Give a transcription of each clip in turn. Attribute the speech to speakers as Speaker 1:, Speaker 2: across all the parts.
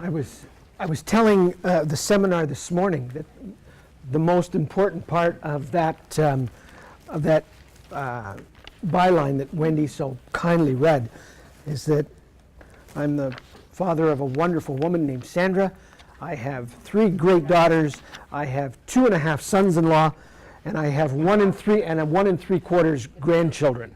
Speaker 1: I was telling the seminar this morning that the most important part of that byline that Wendy so kindly read is that I'm the father of a wonderful woman named Sandra. I have 3 great daughters. I have 2.5 sons-in-law, and I have 1 and 3 and a 1 3/4 grandchildren.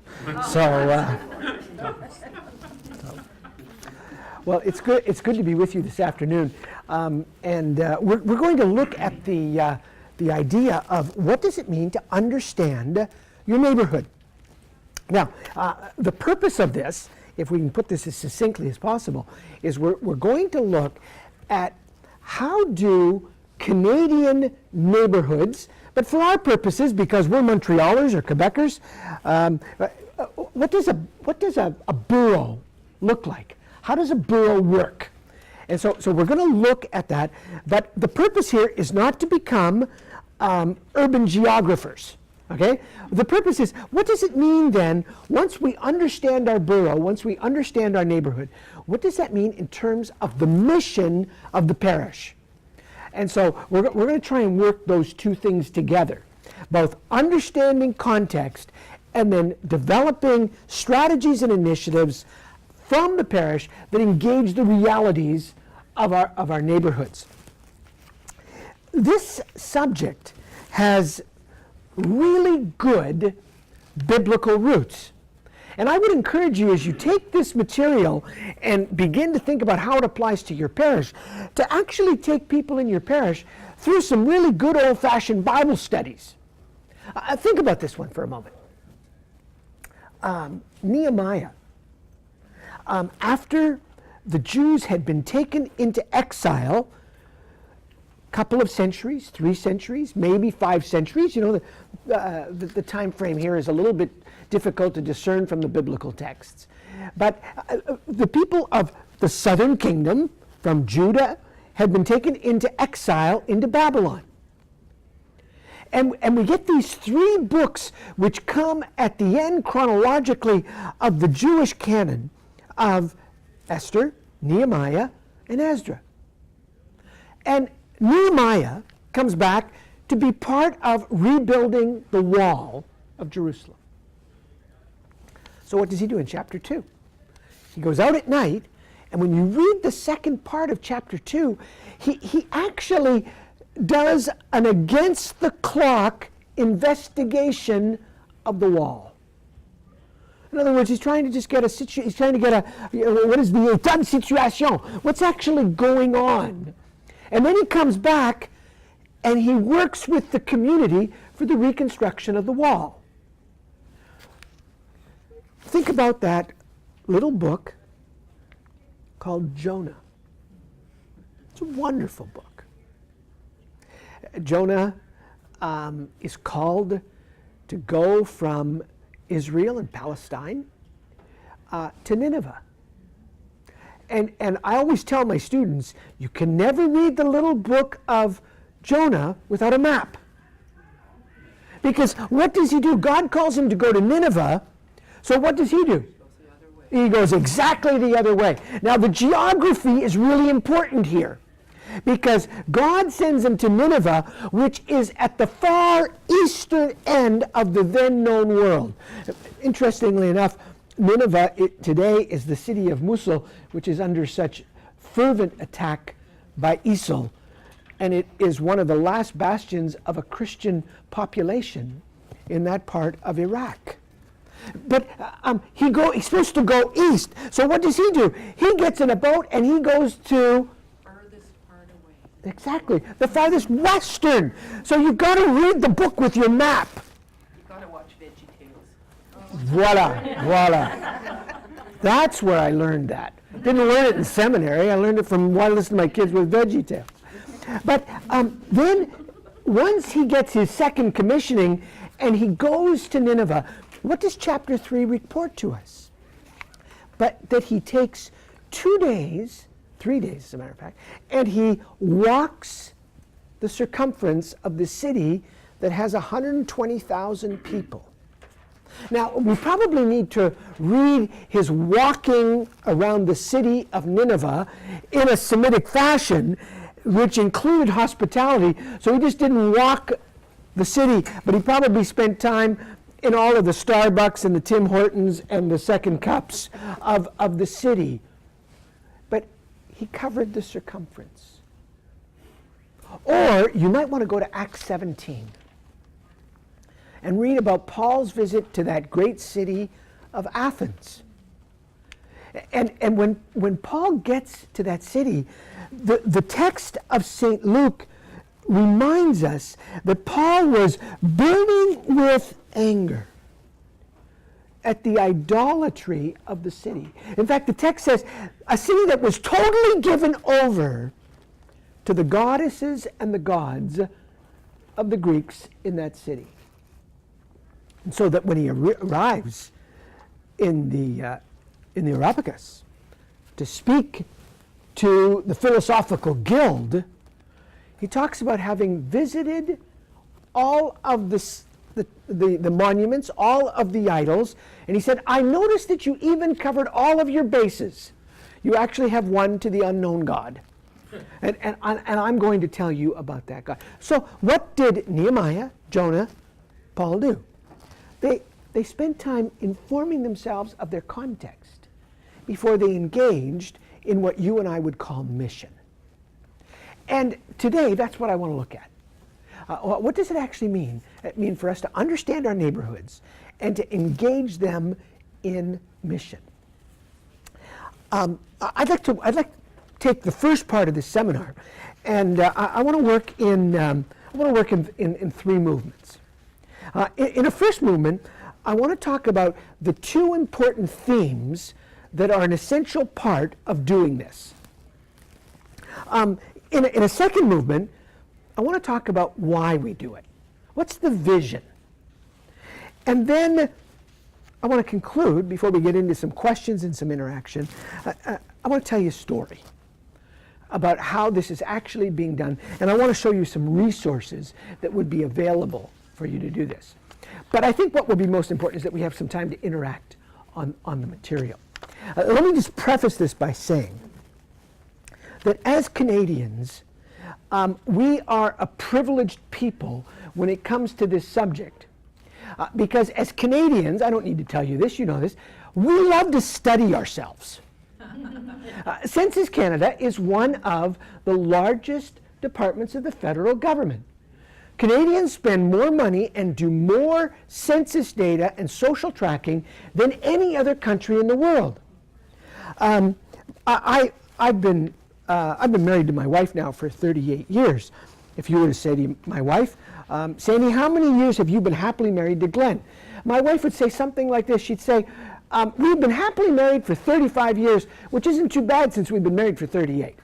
Speaker 1: Well, it's good. It's good to be with you this afternoon, and we're going to look at the idea of what does it mean to understand your neighborhood. Now, the purpose of this, if we can put this as succinctly as possible, is we're going to look at how do Canadian neighborhoods, but for our purposes, because we're Montrealers or Quebecers, what does a borough look like? How does a borough work? And so we're going to look at that, but the purpose here is not to become urban geographers. Okay? The purpose is, what does it mean then, once we understand our borough, once we understand our neighborhood, what does that mean in terms of the mission of the parish? And so we're going to try and work those two things together, both understanding context and then developing strategies and initiatives from the parish that engage the realities of our neighborhoods. This subject has really good biblical roots. And I would encourage you, as you take this material and begin to think about how it applies to your parish, to actually take people in your parish through some really good old-fashioned Bible studies. Think about this one for a moment. Nehemiah. After the Jews had been taken into exile, couple of centuries, 3 centuries, maybe 5 centuries. You know, the time frame here is a little bit difficult to discern from the biblical texts. But the people of the southern kingdom from Judah had been taken into exile into Babylon. And we get these 3 books which come at the end chronologically of the Jewish canon of Esther, Nehemiah, and Ezra. And Nehemiah comes back to be part of rebuilding the wall of Jerusalem. So what does he do in chapter 2? He goes out at night, and when you read the second part of chapter 2, he actually does an against-the-clock investigation of the wall. In other words, he's trying to just get what is the état de situation? What's actually going on? And then he comes back and he works with the community for the reconstruction of the wall. Think about that little book called Jonah. It's a wonderful book. Jonah is called to go from Israel and Palestine to Nineveh. And I always tell my students, you can never read the little book of Jonah without a map. Because what does he do? God calls him to go to Nineveh, so what does he do? He goes exactly the other way. Now the geography is really important here, because God sends him to Nineveh, which is at the far eastern end of the then known world. Interestingly enough, Nineveh today is the city of Mosul, which is under such fervent attack by ISIL, and it is one of the last bastions of a Christian population in that part of Iraq. But he's supposed to go east. So what does he do? He gets in a boat and he goes to
Speaker 2: furthest part away.
Speaker 1: Exactly, the farthest western. So you've got to read the book with your map.
Speaker 2: You've got to watch VeggieTales.
Speaker 1: Voila. That's where I learned that. Didn't learn it in seminary. I learned it from while listening to my kids with VeggieTales. But then, once he gets his second commissioning and he goes to Nineveh, what does chapter 3 report to us? But that he takes 2 days, 3 days as a matter of fact, and he walks the circumference of the city that has 120,000 people. Now, we probably need to read his walking around the city of Nineveh in a Semitic fashion, which included hospitality. So he just didn't walk the city, but he probably spent time in all of the Starbucks and the Tim Hortons and the Second Cups of the city. But he covered the circumference. Or you might want to go to Acts 17 and read about Paul's visit to that great city of Athens. And when Paul gets to that city, the text of St. Luke reminds us that Paul was burning with anger at the idolatry of the city. In fact, the text says, a city that was totally given over to the goddesses and the gods of the Greeks in that city. And so that when he arrives in the Areopagus to speak to the philosophical guild, he talks about having visited all of the monuments, all of the idols, and he said, I noticed that you even covered all of your bases. You actually have one to the unknown God. And I'm going to tell you about that God. So what did Nehemiah, Jonah, Paul do? They spent time informing themselves of their context before they engaged in what you and I would call mission. And today, that's what I want to look at. What does it actually mean? It means for us to understand our neighborhoods and to engage them in mission. I'd like to take the first part of this seminar, and I want to work in three movements. In a first movement, I want to talk about the two important themes that are an essential part of doing this. In a second movement, I want to talk about why we do it. What's the vision? And then I want to conclude, before we get into some questions and some interaction, I want to tell you a story about how this is actually being done. And I want to show you some resources that would be available for you to do this. But I think what will be most important is that we have some time to interact on the material. Let me just preface this by saying that as Canadians, we are a privileged people when it comes to this subject. Because as Canadians, I don't need to tell you this, you know this, we love to study ourselves. Census Canada is one of the largest departments of the federal government. Canadians spend more money and do more census data and social tracking than any other country in the world. I've been married to my wife now for 38 years. If you were to say to my wife, Sandy, how many years have you been happily married to Glenn? My wife would say something like this. She'd say, we've been happily married for 35 years, which isn't too bad since we've been married for 38.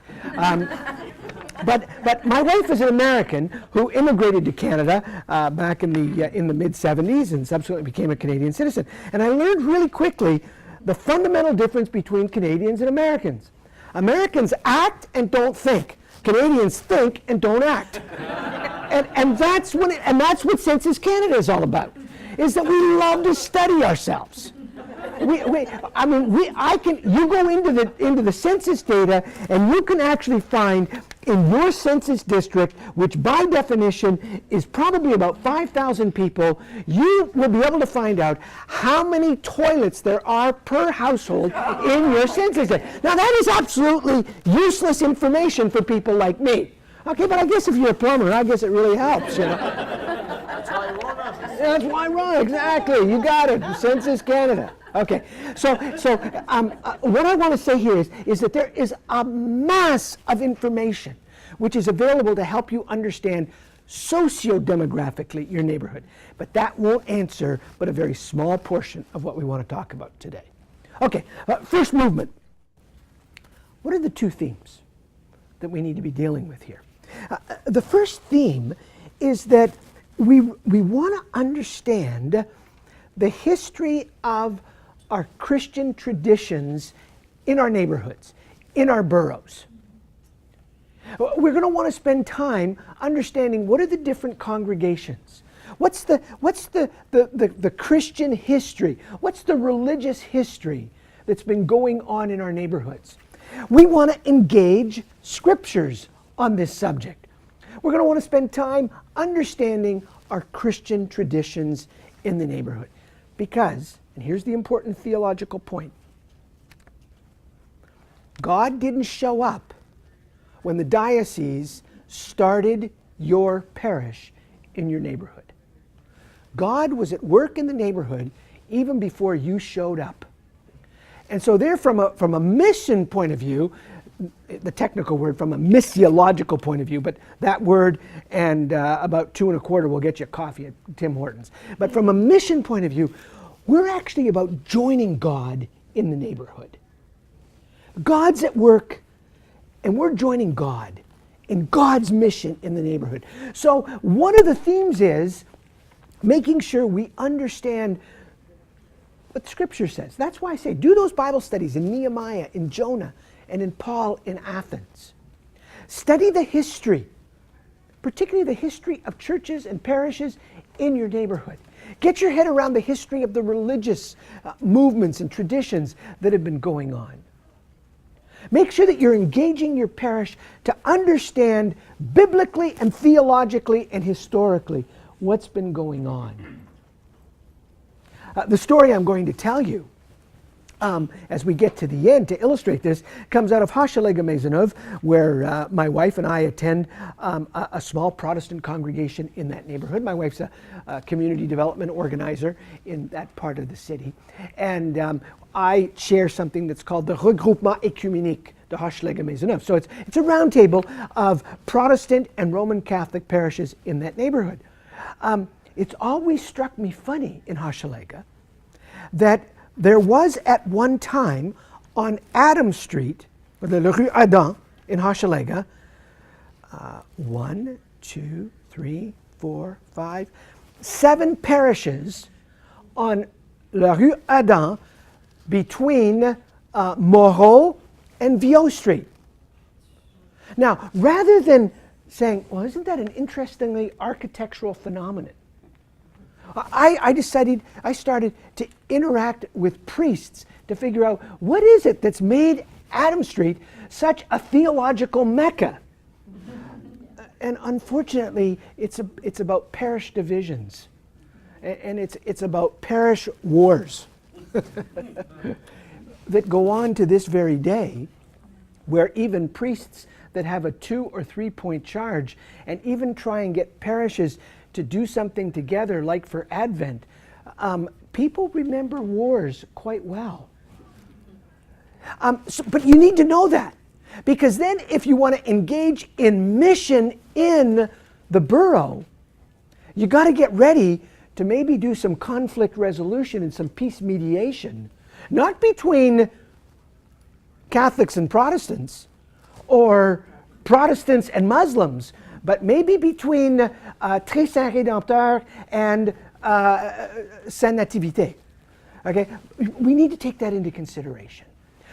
Speaker 1: But my wife is an American who immigrated to Canada back in the mid-70s and subsequently became a Canadian citizen. And I learned really quickly the fundamental difference between Canadians and Americans. Americans act and don't think. Canadians think and don't act. And that's what Census Canada is all about, is that we love to study ourselves. You go into the census data and you can actually find in your census district, which by definition is probably about 5,000 people, you will be able to find out how many toilets there are per household in your census data. Now that is absolutely useless information for people like me. Okay, but I guess if you're a plumber, I guess it really helps, you know.
Speaker 3: That's why I wrote on this.
Speaker 1: That's why I run, exactly. You got it, Census Canada. Okay, so what I want to say here is that there is a mass of information which is available to help you understand socio-demographically your neighborhood. But that won't answer but a very small portion of what we want to talk about today. Okay, first movement. What are the two themes that we need to be dealing with here? The first theme is that we want to understand the history of our Christian traditions in our neighborhoods, in our boroughs. We're going to want to spend time understanding what are the different congregations, What's the Christian history? What's the religious history that's been going on in our neighborhoods? We want to engage scriptures on this subject. We're going to want to spend time understanding our Christian traditions in the neighborhood. Because, and here's the important theological point, God didn't show up when the diocese started your parish in your neighborhood. God was at work in the neighborhood even before you showed up. And so there, from a mission point of view, the technical word, from a missiological point of view, but that word and about 2 1/4 will get you coffee at Tim Hortons. But from a mission point of view, we're actually about joining God in the neighborhood. God's at work, and we're joining God in God's mission in the neighborhood. So one of the themes is making sure we understand what Scripture says. That's why I say do those Bible studies in Nehemiah, in Jonah, and in Paul in Athens. Study the history, particularly the history of churches and parishes in your neighborhood. Get your head around the history of the religious movements and traditions that have been going on. Make sure that you're engaging your parish to understand biblically and theologically and historically what's been going on. The story I'm going to tell you as we get to the end to illustrate this comes out of Hochelaga Maisonneuve, where my wife and I attend a small Protestant congregation in that neighborhood. My wife's a community development organizer in that part of the city. And I chair something that's called the Regroupement Œcuménique de Hochelaga Maisonneuve. So it's a round table of Protestant and Roman Catholic parishes in that neighborhood. It's always struck me funny in Hochelaga that there was at one time on Adam Street, or the Rue Adam in Hochelaga, 1, 2, 3, 4, 5, 7 parishes on La Rue Adam between Moreau and Viau Street. Now, rather than saying, well, isn't that an interestingly architectural phenomenon? I started to interact with priests to figure out what is it that's made Adam Street such a theological mecca. And unfortunately, it's about parish divisions. And it's about parish wars that go on to this very day, where even priests that have a 2 or 3 point charge and even try and get parishes to do something together, like for Advent, people remember wars quite well. But you need to know that, because then if you want to engage in mission in the borough, you got to get ready to maybe do some conflict resolution and some peace mediation, not between Catholics and Protestants or Protestants and Muslims, but maybe between Très Saint Rédempteur and Sainte Nativité. Okay, we need to take that into consideration.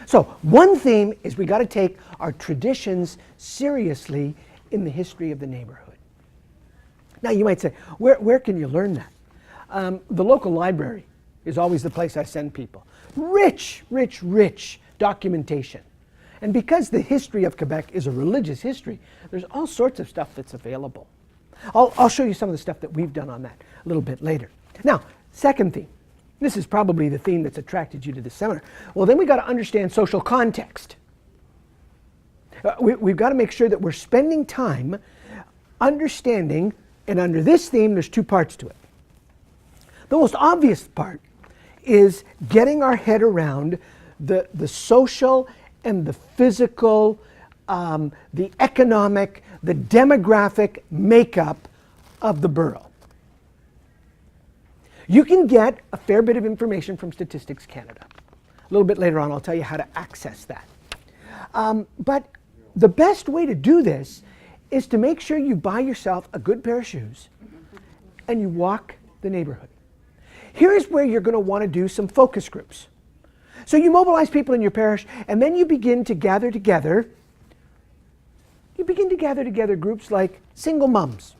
Speaker 1: So one theme is we got to take our traditions seriously in the history of the neighborhood. Now you might say, where can you learn that? The local library is always the place I send people. Rich, rich, rich documentation. And because the history of Quebec is a religious history, there's all sorts of stuff that's available. I'll show you some of the stuff that we've done on that a little bit later. Now, second theme. This is probably the theme that's attracted you to this seminar. Well, then we've got to understand social context. We've got to make sure that we're spending time understanding, and under this theme, there's 2 parts to it. The most obvious part is getting our head around the social and the physical, the economic, the demographic makeup of the borough. You can get a fair bit of information from Statistics Canada. A little bit later on, I'll tell you how to access that. But the best way to do this is to make sure you buy yourself a good pair of shoes and you walk the neighborhood. Here's where you're going to want to do some focus groups. So you mobilize people in your parish, and then you begin to gather together. You begin to gather together groups like single moms.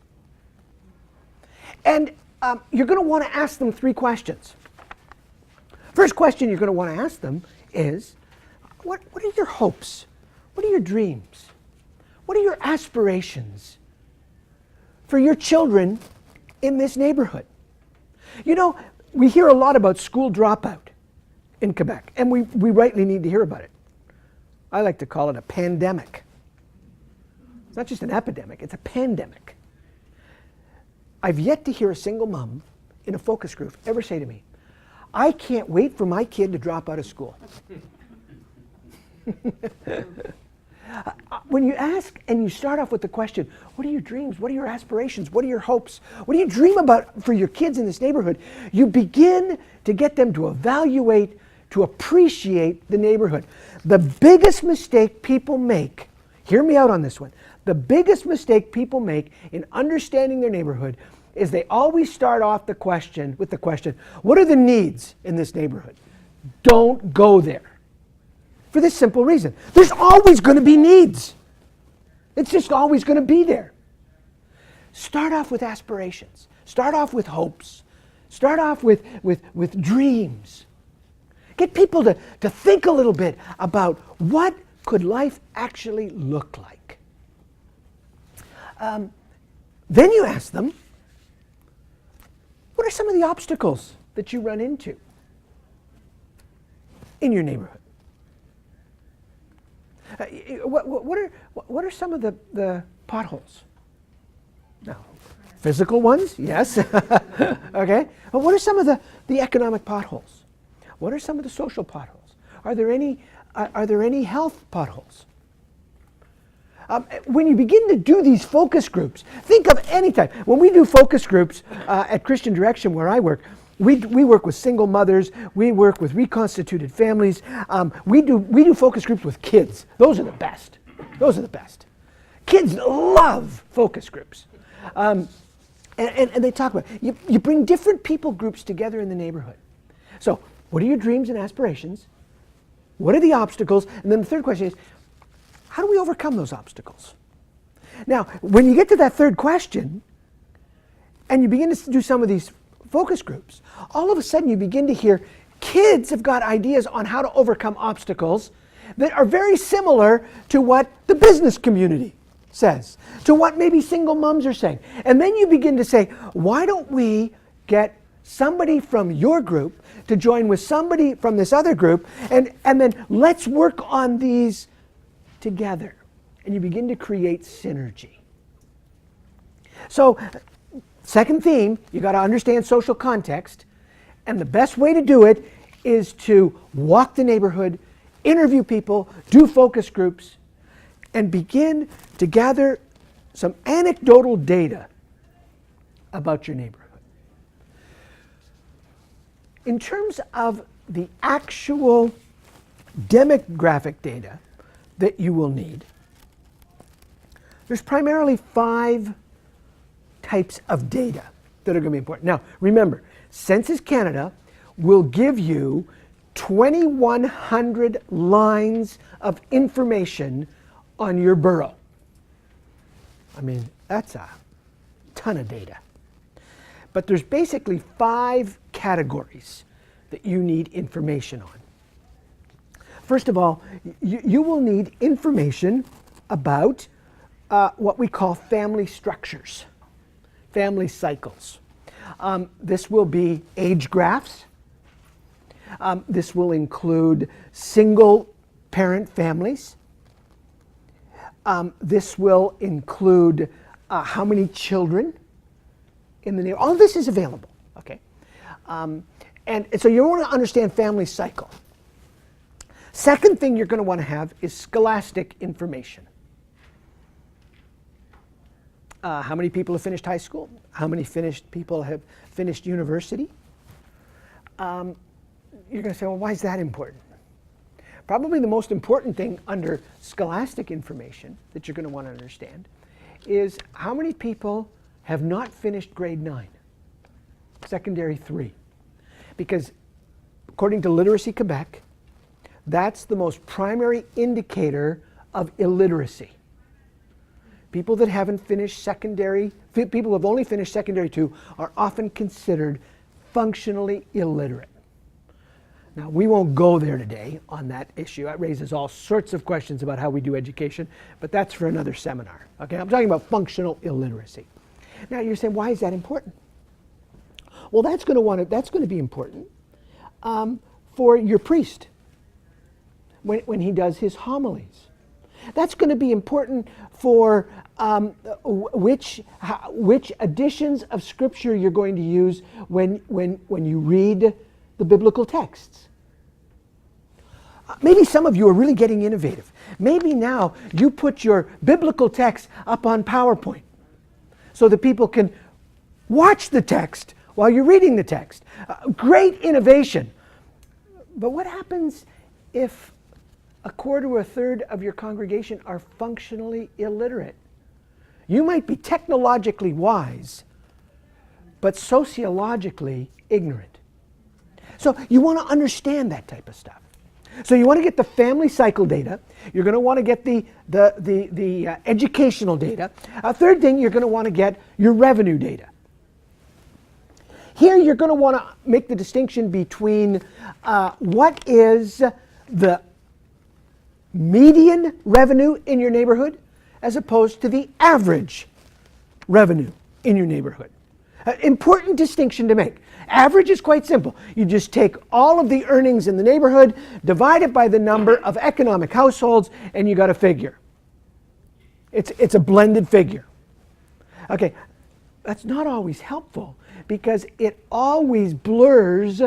Speaker 1: And you're going to want to ask them 3 questions. First question you're going to want to ask them is, what are your hopes? What are your dreams? What are your aspirations for your children in this neighborhood? You know, we hear a lot about school dropout in Quebec, and we rightly need to hear about it. I like to call it a pandemic. It's not just an epidemic, it's a pandemic. I've yet to hear a single mom in a focus group ever say to me, I can't wait for my kid to drop out of school. When you ask and you start off with the question, what are your dreams? What are your aspirations? What are your hopes? What do you dream about for your kids in this neighborhood? You begin to get them to evaluate, to appreciate the neighborhood. The biggest mistake people make, hear me out on this one, the biggest mistake people make in understanding their neighborhood is they always start off with the question, what are the needs in this neighborhood? Don't go there. For this simple reason. There's always going to be needs. It's just always going to be there. Start off with aspirations. Start off with hopes. Start off with dreams. Get people to think a little bit about what could life actually look like. Then you ask them, what are some of the obstacles that you run into in your neighborhood? What are some of the potholes? Now, physical ones, yes. Okay. But what are some of the economic potholes? What are some of the social potholes? Are there any health potholes? When you begin to do these focus groups, think of any time. When we do focus groups at Christian Direction, where I work, we work with single mothers. We work with reconstituted families. We do focus groups with kids. Those are the best. Those are the best. Kids love focus groups. And they talk about it. You bring different people groups together in the neighborhood. So what are your dreams and aspirations? What are the obstacles? And then the third question is, how do we overcome those obstacles? Now, when you get to that third question, and you begin to do some of these focus groups, all of a sudden you begin to hear kids have got ideas on how to overcome obstacles that are very similar to what the business community says, to what maybe single moms are saying. And then you begin to say, why don't we get somebody from your group to join with somebody from this other group, and then let's work on these together. And you begin to create synergy. So, second theme, you got to understand social context, and the best way to do it is to walk the neighborhood, interview people, do focus groups, and begin to gather some anecdotal data about your neighborhood. In terms of the actual demographic data that you will need, there's primarily 5 types of data that are going to be important. Now, remember, Census Canada will give you 2,100 lines of information on your borough. I mean, that's a ton of data. But there's basically 5 categories that you need information on. First of all, you will need information about what we call family structures, family cycles. This will be age graphs. This will include single parent families. This will include how many children in the neighborhood. All of this is available, okay? And so you want to understand family cycle. Second thing you're going to want to have is scholastic information. How many people have finished high school? How many people have finished university? You're going to say, well, why is that important? Probably the most important thing under scholastic information that you're going to want to understand is how many people have not finished grade 9, secondary 3. Because according to Literacy Quebec, that's the most primary indicator of illiteracy. people that haven't finished secondary, people who have only finished secondary 2 are often considered functionally illiterate. Now, we won't go there today on that issue. That raises all sorts of questions about how we do education, but that's for another seminar. Okay, I'm talking about functional illiteracy. Now, you're saying, why is that important? Well, that's going to be important for your priest when he does his homilies. That's going to be important for which editions of Scripture you're going to use when you read the biblical texts. Maybe some of you are really getting innovative. Maybe now you put your biblical text up on PowerPoint so that people can watch the text while you're reading the text. Great innovation. But what happens if a quarter or a third of your congregation are functionally illiterate? You might be technologically wise, but sociologically ignorant. So you want to understand that type of stuff. So you want to get the family cycle data. You're going to want to get the educational data. A third thing, you're going to want to get your revenue data. Here you're going to want to make the distinction between what is the median revenue in your neighborhood as opposed to the average revenue in your neighborhood. Important distinction to make. Average is quite simple. You just take all of the earnings in the neighborhood, divide it by the number of economic households, and you got a figure. It's a blended figure. Okay, that's not always helpful because it always blurs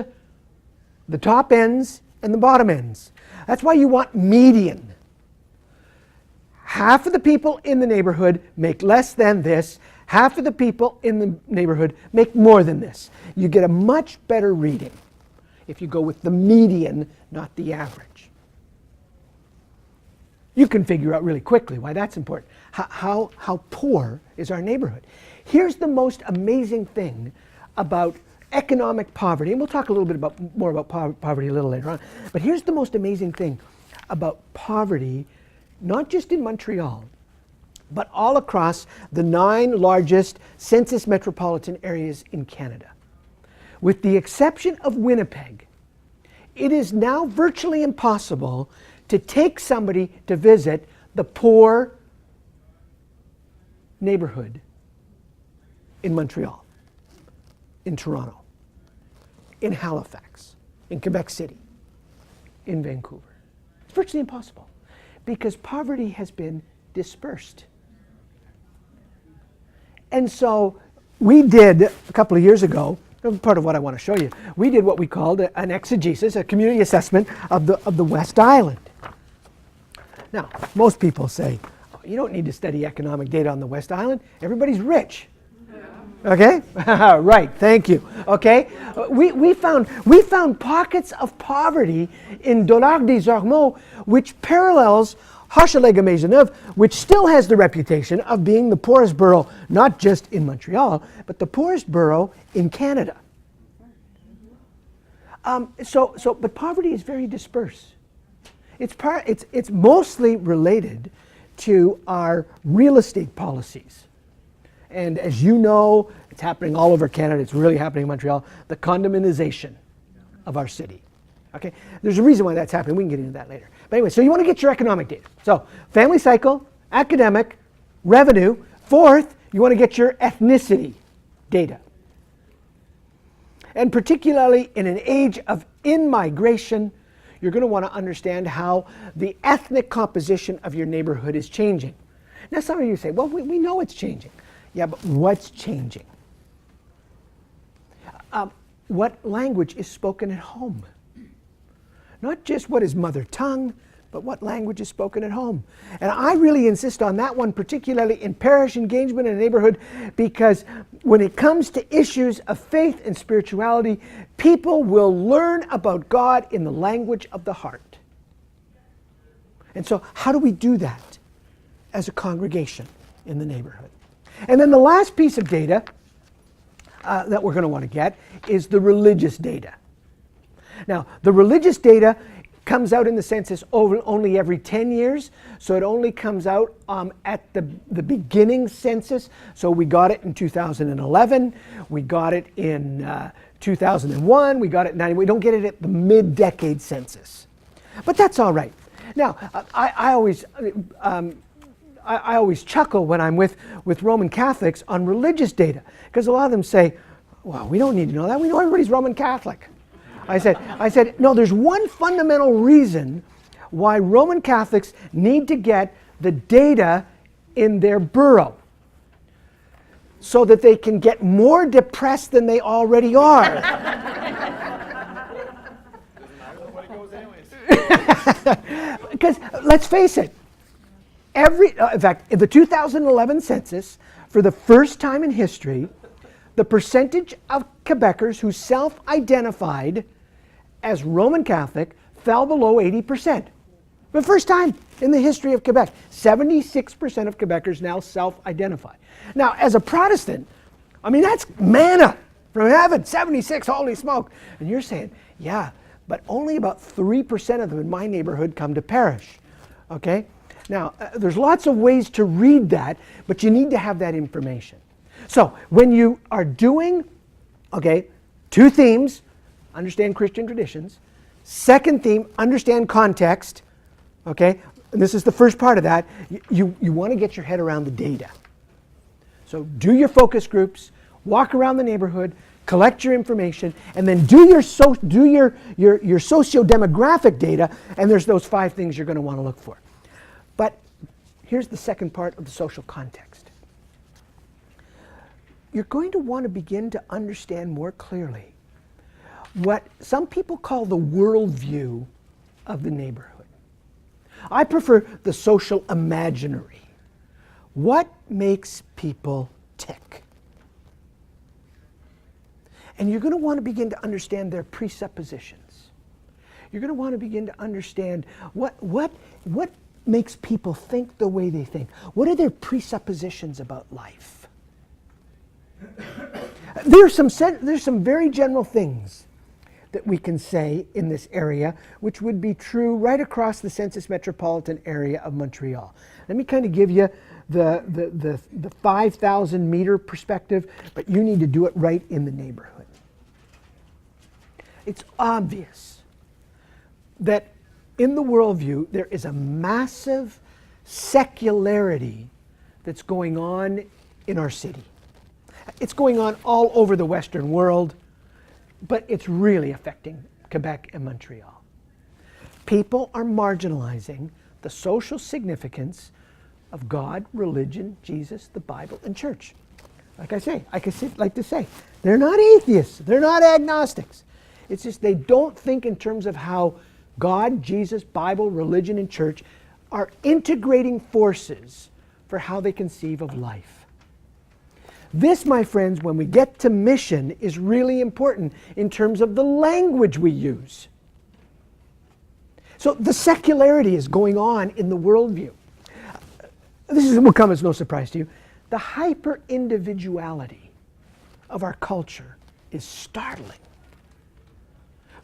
Speaker 1: the top ends and the bottom ends. That's why you want median. Half of the people in the neighborhood make less than this. Half of the people in the neighborhood make more than this. You get a much better reading if you go with the median, not the average. You can figure out really quickly why that's important. How poor is our neighborhood? Here's the most amazing thing about economic poverty, and we'll talk a little bit more about poverty a little later on, but here's the most amazing thing about poverty, not just in Montreal, but all across the 9 largest census metropolitan areas in Canada. With the exception of Winnipeg, it is now virtually impossible to take somebody to visit the poor neighborhood in Montreal, in Toronto, in Halifax, in Quebec City, in Vancouver. It's virtually impossible because poverty has been dispersed. And so we did, a couple of years ago, part of what I want to show you, we did what we called an exegesis, a community assessment of the West Island. Now, most people say, oh, you don't need to study economic data on the West Island. Everybody's rich. Okay? Right, thank you. Okay? We found pockets of poverty in Dollard-des-Ormeaux which parallels Hochelaga-Maisonneuve, which still has the reputation of being the poorest borough, not just in Montreal, but the poorest borough in Canada. But poverty is very dispersed. It's mostly related to our real estate policies. And as you know, it's happening all over Canada, it's really happening in Montreal, the condominialization of our city. Okay? There's a reason why that's happening. We can get into that later. But anyway, so you want to get your economic data. So family cycle, academic, revenue. Fourth, you want to get your ethnicity data. And particularly in an age of in-migration, you're going to want to understand how the ethnic composition of your neighborhood is changing. Now some of you say, well, we know it's changing. Yeah, but what's changing? What language is spoken at home? Not just what is mother tongue, but what language is spoken at home. And I really insist on that one, particularly in parish engagement in a neighborhood, because when it comes to issues of faith and spirituality, people will learn about God in the language of the heart. And so how do we do that as a congregation in the neighborhood? And then the last piece of data that we're going to want to get is the religious data. Now, the religious data comes out in the census only every 10 years, so it only comes out at the beginning census. So we got it in 2011, we got it in 2001, we got it in 90. We don't get it at the mid-decade census. But that's all right. Now, I always chuckle when I'm with Roman Catholics on religious data, because a lot of them say, well, we don't need to know that. We know everybody's Roman Catholic. I said, no, there's one fundamental reason why Roman Catholics need to get the data in their borough, so that they can get more depressed than they already are. Because let's face it, in fact, in the 2011 census, for the first time in history, the percentage of Quebecers who self-identified as Roman Catholic fell below 80%. The first time in the history of Quebec. 76% of Quebecers now self-identify. Now, as a Protestant, I mean, that's manna from heaven, 76, holy smoke. And you're saying, yeah, but only about 3% of them in my neighborhood come to parish. Okay? Now, there's lots of ways to read that, but you need to have that information. So, when you are doing, okay, 2 themes, understand Christian traditions. Second theme, understand context. Okay, and this is the first part of that. You want to get your head around the data. So do your focus groups, walk around the neighborhood, collect your information, and then do your socio-demographic data, and there's those 5 things you're going to want to look for. But here's the second part of the social context. You're going to want to begin to understand more clearly what some people call the worldview of the neighborhood. I prefer the social imaginary. What makes people tick? And you're going to want to begin to understand their presuppositions. You're going to want to begin to understand what makes people think the way they think. What are their presuppositions about life? There's some very general things that we can say in this area, which would be true right across the census metropolitan area of Montreal. Let me kind of give you the 5,000 meter perspective, but you need to do it right in the neighborhood. It's obvious that in the worldview there is a massive secularity that's going on in our city. It's going on all over the Western world, but it's really affecting Quebec and Montreal. People are marginalizing the social significance of God, religion, Jesus, the Bible, and church. Like I like to say, they're not atheists, they're not agnostics. It's just they don't think in terms of how God, Jesus, Bible, religion, and church are integrating forces for how they conceive of life. This, my friends, when we get to mission, is really important in terms of the language we use. So the secularity is going on in the worldview. This will come as no surprise to you. The hyper-individuality of our culture is startling.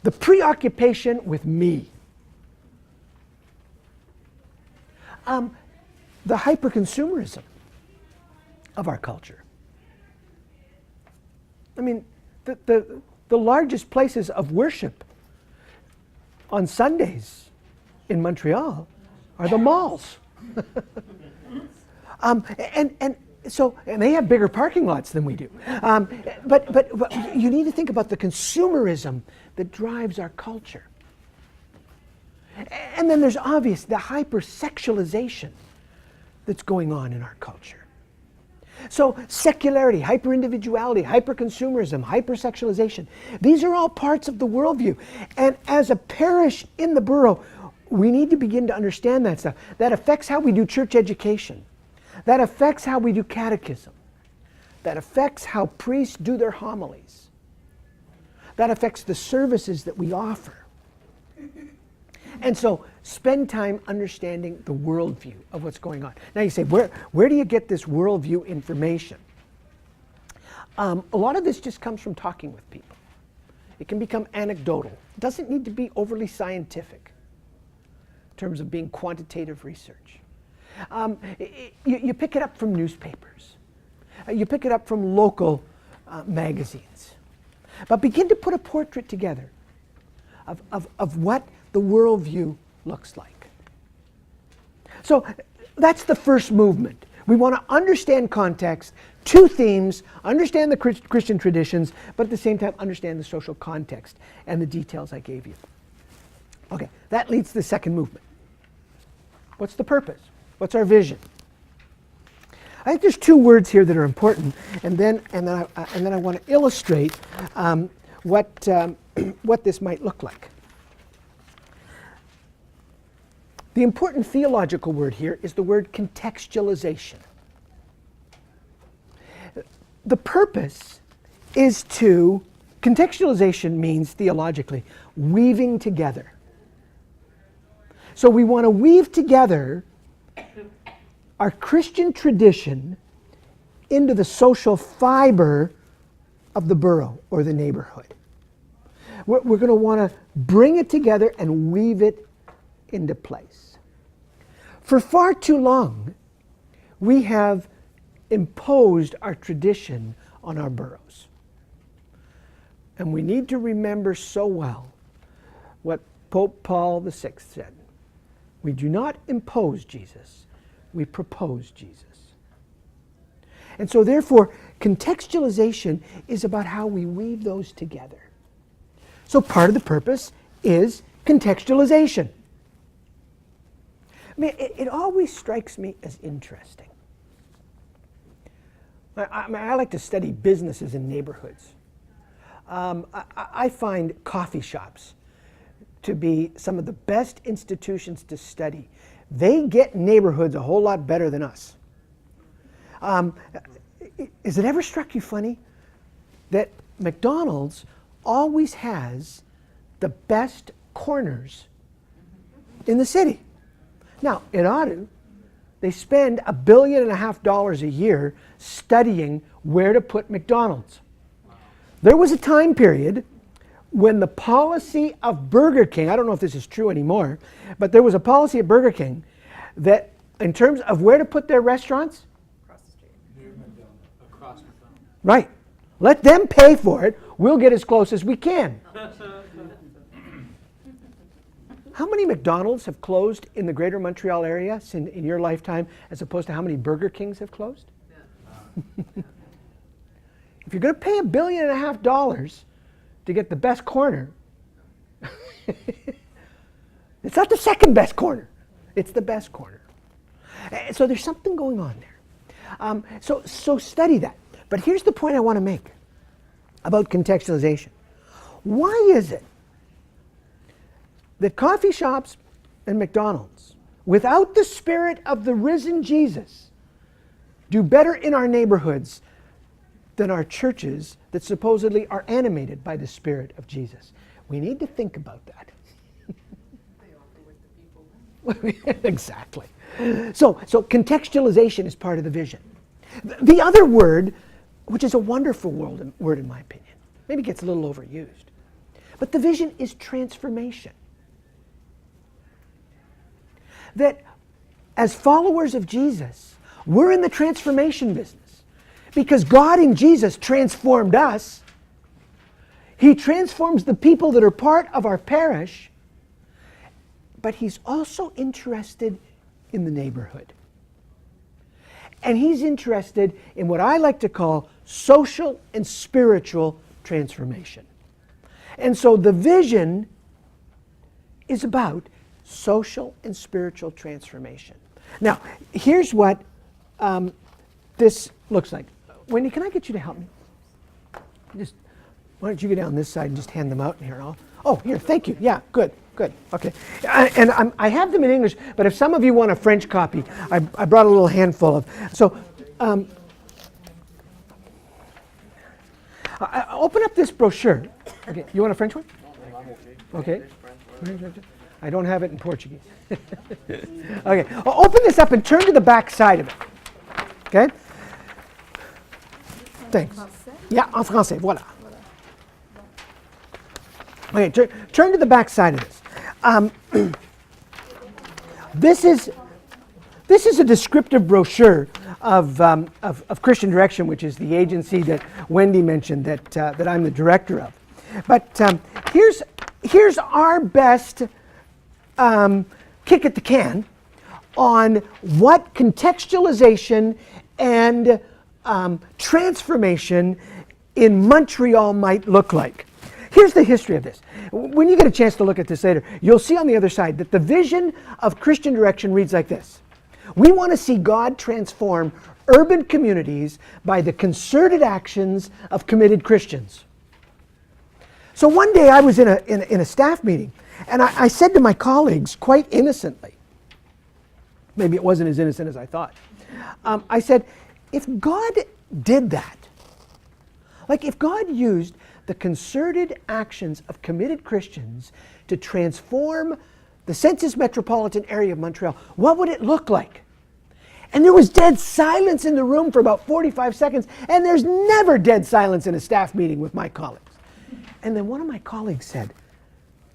Speaker 1: The preoccupation with me. The hyper-consumerism of our culture. I mean, the largest places of worship on Sundays in Montreal are the malls. And they have bigger parking lots than we do. But you need to think about the consumerism that drives our culture. And then there's obvious the hypersexualization that's going on in our culture. So secularity, hyper-individuality, hyper-consumerism, hypersexualization, these are all parts of the worldview. And as a parish in the borough, we need to begin to understand that stuff. That affects how we do church education. That affects how we do catechism. That affects how priests do their homilies. That affects the services that we offer. And so spend time understanding the worldview of what's going on. Now you say, where do you get this worldview information? A lot of this just comes from talking with people. It can become anecdotal. It doesn't need to be overly scientific. terms of being quantitative research. You pick it up from newspapers. You pick it up from local magazines. But begin to put a portrait together of what the worldview looks like. So that's the first movement. We want to understand context, two themes, understand the Christian traditions, but at the same time understand the social context and the details I gave you. Okay, that leads to the second movement. What's the purpose? What's our vision? I think there's two words here that are important, and then I want to illustrate what this might look like. The important theological word here is the word contextualization. The purpose is to, contextualization means theologically, weaving together. So we want to weave together our Christian tradition into the social fiber of the borough or the neighborhood. We're going to want to bring it together and weave it into place. For far too long, we have imposed our tradition on our boroughs. And we need to remember so well what Pope Paul VI said. We do not impose Jesus, we propose Jesus. And so therefore, contextualization is about how we weave those together. So part of the purpose is contextualization. I mean, it always strikes me as interesting. I like to study businesses in neighborhoods. I find coffee shops to be some of the best institutions to study. They get neighborhoods a whole lot better than us. Has it ever struck you funny that McDonald's always has the best corners in the city? Now, it ought to. They spend $1.5 billion a year studying where to put McDonald's. There was a time period when the policy of Burger King, I don't know if this is true anymore, but there was a policy at Burger King that in terms of where to put their restaurants,
Speaker 2: Across the street.
Speaker 3: Across McDonald's.
Speaker 1: right, let them pay for it, we'll get as close as we can. How many McDonald's have closed in the greater Montreal area in your lifetime as opposed to how many Burger Kings have closed?
Speaker 2: Yeah.
Speaker 1: If you're going to pay $1.5 billion to get the best corner, it's not the second best corner, it's the best corner. So there's something going on there. So study that. But here's the point I want to make about contextualization. Why is it that coffee shops and McDonald's, without the spirit of the risen Jesus, do better in our neighborhoods than our churches that supposedly are animated by the spirit of Jesus? We need to think about that.
Speaker 2: They offer with the people.
Speaker 1: Exactly. So contextualization is part of the vision. The other word, which is a wonderful word in my opinion, maybe gets a little overused, but the vision is transformation. That as followers of Jesus, we're in the transformation business because God in Jesus transformed us. He transforms the people that are part of our parish, but He's also interested in the neighborhood. And He's interested in what I like to call social and spiritual transformation. And so the vision is about social and spiritual transformation. Now, here's what this looks like. Wendy, can I get you to help me? Why don't you go down this side and just hand them out in here? Here, thank you. Yeah, good, okay. I have them in English, but if some of you want a French copy, I brought a little handful of. So, open up this brochure. Okay, you want a French one? Okay. I don't have it in Portuguese. Okay, open this up and turn to the back side of it. Okay? Thanks. Yeah, en français, voilà. Okay, turn to the back side of this. This is a descriptive brochure of Christian Direction, which is the agency that Wendy mentioned that I'm the director of. But here's our best kick at the can on what contextualization and transformation in Montreal might look like. Here's the history of this. When you get a chance to look at this later, you'll see on the other side that the vision of Christian Direction reads like this. We want to see God transform urban communities by the concerted actions of committed Christians. So one day I was in a staff meeting, and I said to my colleagues quite innocently, maybe it wasn't as innocent as I thought, I said, if God did that, like if God used the concerted actions of committed Christians to transform the census metropolitan area of Montreal, what would it look like? And there was dead silence in the room for about 45 seconds, and there's never dead silence in a staff meeting with my colleagues. And then one of my colleagues said,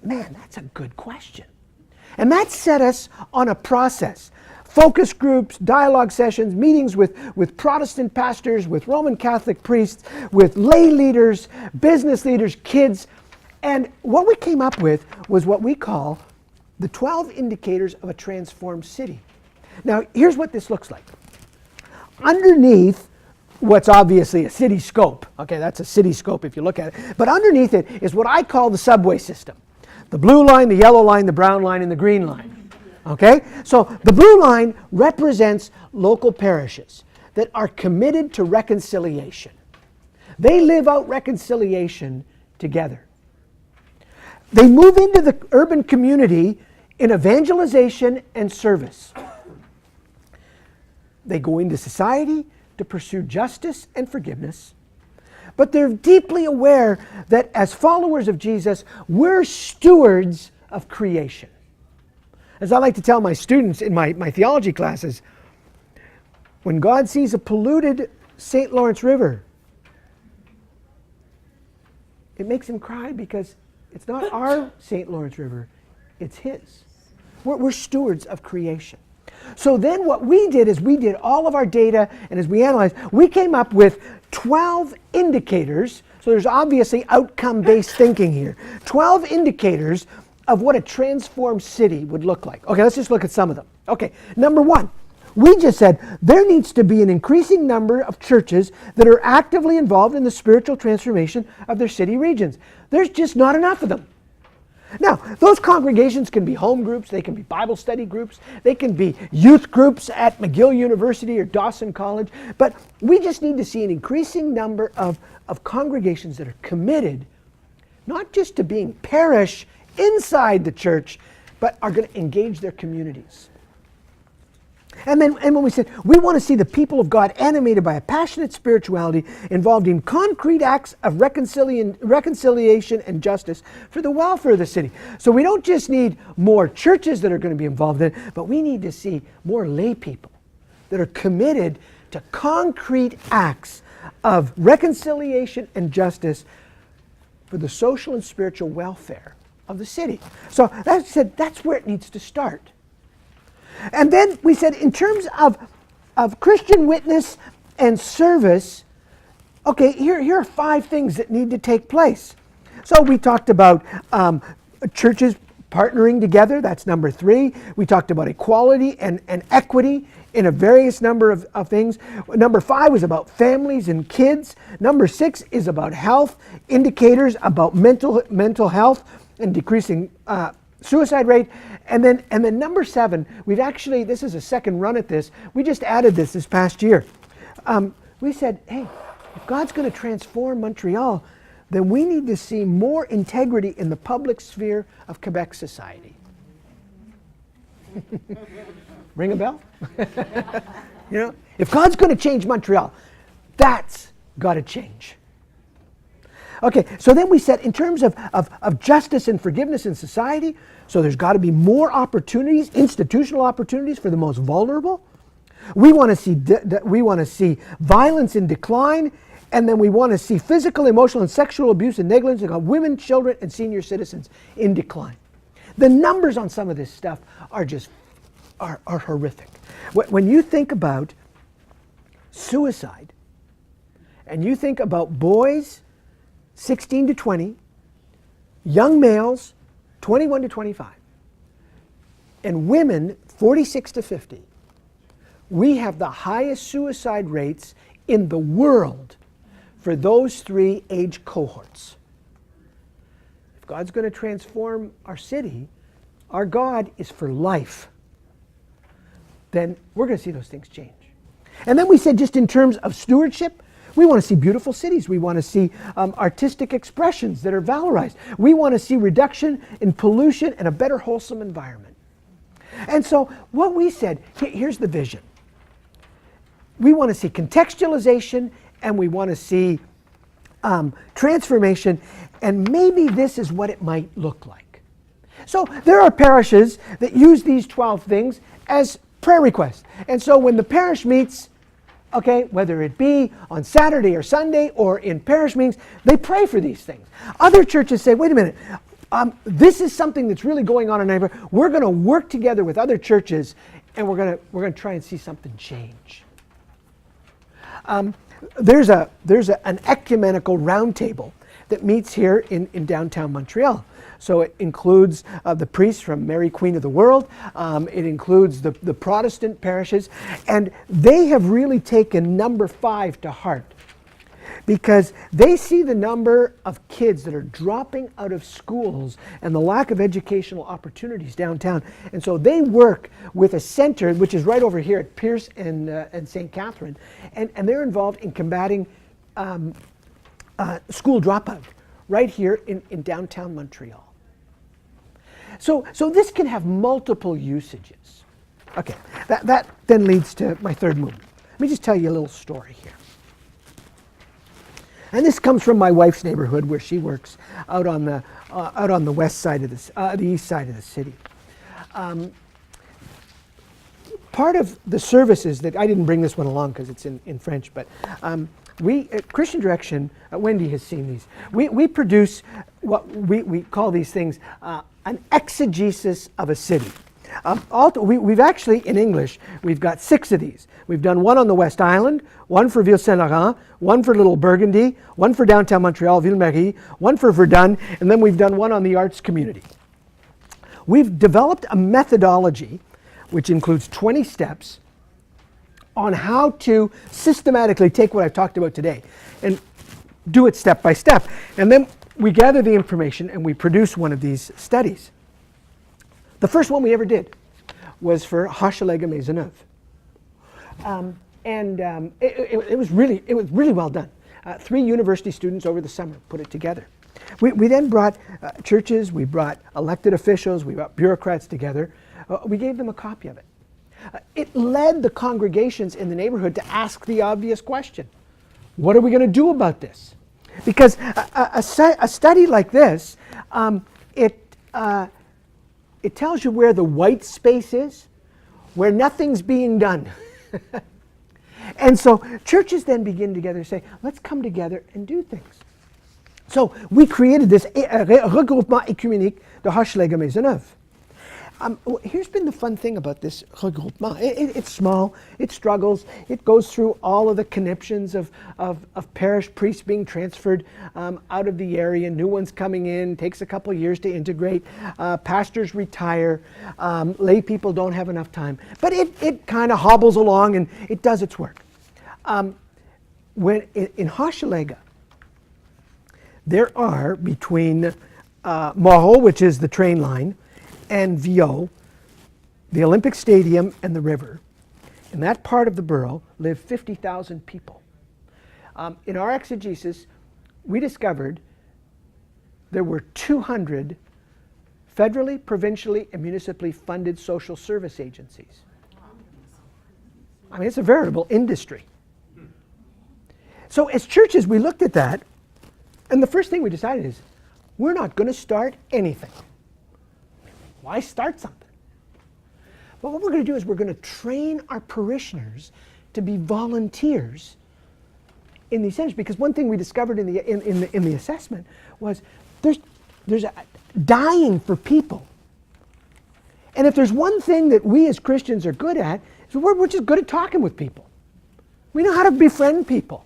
Speaker 1: man, that's a good question. And that set us on a process. Focus groups, dialogue sessions, meetings with Protestant pastors, with Roman Catholic priests, with lay leaders, business leaders, kids. And what we came up with was what we call the 12 indicators of a transformed city. Now, here's what this looks like. Underneath what's obviously a city scope, okay, that's a city scope if you look at it, but underneath it is what I call the subway system. The blue line, the yellow line, the brown line, and the green line. Okay? So the blue line represents local parishes that are committed to reconciliation. They live out reconciliation together. They move into the urban community in evangelization and service. They go into society to pursue justice and forgiveness. But they're deeply aware that as followers of Jesus, we're stewards of creation. As I like to tell my students in my theology classes, when God sees a polluted St. Lawrence River, it makes him cry because it's not our St. Lawrence River, it's his. We're stewards of creation. So then what we did is we did all of our data, and as we analyzed, we came up with 12 indicators. So there's obviously outcome-based thinking here. 12 indicators of what a transformed city would look like. Okay, let's just look at some of them. Okay, number one, we just said there needs to be an increasing number of churches that are actively involved in the spiritual transformation of their city regions. There's just not enough of them. Now, those congregations can be home groups, they can be Bible study groups, they can be youth groups at McGill University or Dawson College, but we just need to see an increasing number of congregations that are committed not just to being parish inside the church, but are going to engage their communities. And when we said we want to see the people of God animated by a passionate spirituality involved in concrete acts of reconciliation and justice for the welfare of the city. So we don't just need more churches that are going to be involved in it, but we need to see more lay people that are committed to concrete acts of reconciliation and justice for the social and spiritual welfare of the city. So that said, that's where it needs to start. And then we said in terms of Christian witness and service, okay, here are 5 things that need to take place. So we talked about churches partnering together, that's number 3. We talked about equality and equity in a various number of things. Number 5 was about families and kids. Number 6 is about health, indicators about mental health and decreasing suicide rate. And then number 7, we've actually, this is a second run at this, we just added this past year. We said, hey, if God's going to transform Montreal, then we need to see more integrity in the public sphere of Quebec society. Ring a bell? You know, if God's going to change Montreal, that's got to change. Okay, so then we said in terms of justice and forgiveness in society, so there's got to be more opportunities, institutional opportunities for the most vulnerable. We want to see violence in decline, and then we want to see physical, emotional, and sexual abuse and negligence of women, children, and senior citizens in decline. The numbers on some of this stuff are just are horrific. When you think about suicide, and you think about boys 16 to 20, young males 21 to 25, and women 46 to 50, we have the highest suicide rates in the world for those three age cohorts. If God's going to transform our city, our God is for life, then we're going to see those things change. And then we said, just in terms of stewardship, we want to see beautiful cities. We want to see artistic expressions that are valorized. We want to see reduction in pollution and a better wholesome environment. And so what we said, here's the vision. We want to see contextualization, and we want to see transformation, and maybe this is what it might look like. So there are parishes that use these 12 things as prayer requests. And so when the parish meets, okay, whether it be on Saturday or Sunday or in parish meetings, they pray for these things. Other churches say, wait a minute, this is something that's really going on in our neighborhood. We're going to work together with other churches, and we're going to try and see something change. There's an ecumenical roundtable that meets here in downtown Montreal. So it includes the priests from Mary Queen of the World. It includes the Protestant parishes. And they have really taken number 5 to heart, because they see the number of kids that are dropping out of schools and the lack of educational opportunities downtown. And so they work with a center, which is right over here at Pierce and St. Catherine. And they're involved in combating school dropout right here in downtown Montreal. So this can have multiple usages. Okay, that then leads to my third movement. Let me just tell you a little story here. And this comes from my wife's neighborhood, where she works out on the west side of the east side of the city. Part of the services that I didn't bring this one along because it's in French, but we at Christian Direction, Wendy has seen these. We produce what we call these things an exegesis of a city. We've actually, in English, we've got 6 of these. We've done one on the West Island, one for Ville Saint-Laurent, one for Little Burgundy, one for downtown Montreal, Ville-Marie, one for Verdun, and then we've done one on the arts community. We've developed a methodology which includes 20 steps on how to systematically take what I've talked about today and do it step by step. And then we gather the information and we produce one of these studies. The first one we ever did was for Hochelaga Maisonneuve. It was really well done. 3 university students over the summer put it together. We then brought churches, we brought elected officials, we brought bureaucrats together. We gave them a copy of it. It led the congregations in the neighborhood to ask the obvious question: what are we going to do about this? Because a study like this, it tells you where the white space is, where nothing's being done. And so churches then begin together to say, let's come together and do things. So we created this regroupement écuménique de Hochelaga Maisonneuve. Here's been the fun thing about this regroupement. It's small, it struggles, it goes through all of the conniptions of parish priests being transferred out of the area, new ones coming in, takes a couple of years to integrate, pastors retire, lay people don't have enough time. But it kind of hobbles along and it does its work. When in Hochelaga, there are between Moreau, which is the train line, and Viau, the Olympic Stadium, and the river. In that part of the borough live 50,000 people. In our exegesis, we discovered there were 200 federally, provincially, and municipally funded social service agencies. I mean, it's a veritable industry. So as churches, we looked at that, and the first thing we decided is, we're not going to start anything. Why start something? But what we're going to do is we're going to train our parishioners to be volunteers in these centers. Because one thing we discovered in the assessment was there's a dying for people. And if there's one thing that we as Christians are good at, is we're just good at talking with people. We know how to befriend people.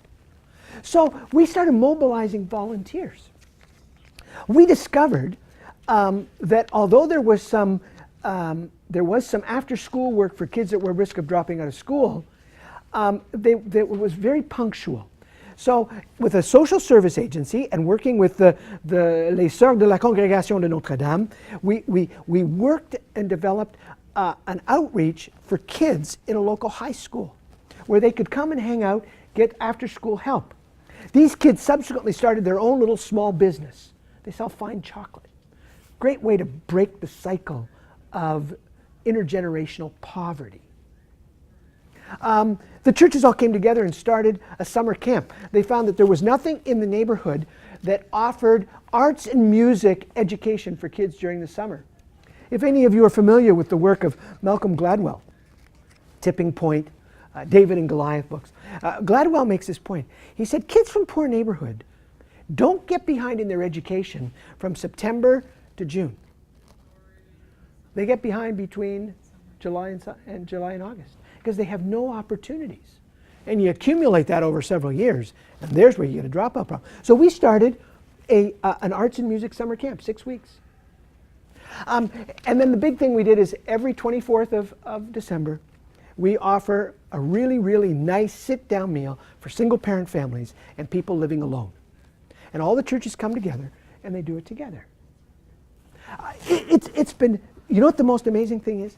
Speaker 1: So we started mobilizing volunteers. We discovered that although there was some after-school work for kids that were at risk of dropping out of school, it was very punctual. So with a social service agency and working with the Les Sœurs de la Congrégation de Notre-Dame, we worked and developed an outreach for kids in a local high school where they could come and hang out, get after-school help. These kids subsequently started their own little small business. They sell fine chocolate. Great way to break the cycle of intergenerational poverty. The churches all came together and started a summer camp. They found that there was nothing in the neighborhood that offered arts and music education for kids during the summer. If any of you are familiar with the work of Malcolm Gladwell, Tipping Point, David and Goliath books, Gladwell makes this point. He said, kids from poor neighborhood don't get behind in their education from September to June. They get behind between July and August because they have no opportunities. And you accumulate that over several years, and there's where you get a dropout problem. So we started an arts and music summer camp, 6 weeks. And then the big thing we did is every 24th of December, we offer a really, really nice sit-down meal for single-parent families and people living alone. And all the churches come together, and they do it together. It's been, you know what the most amazing thing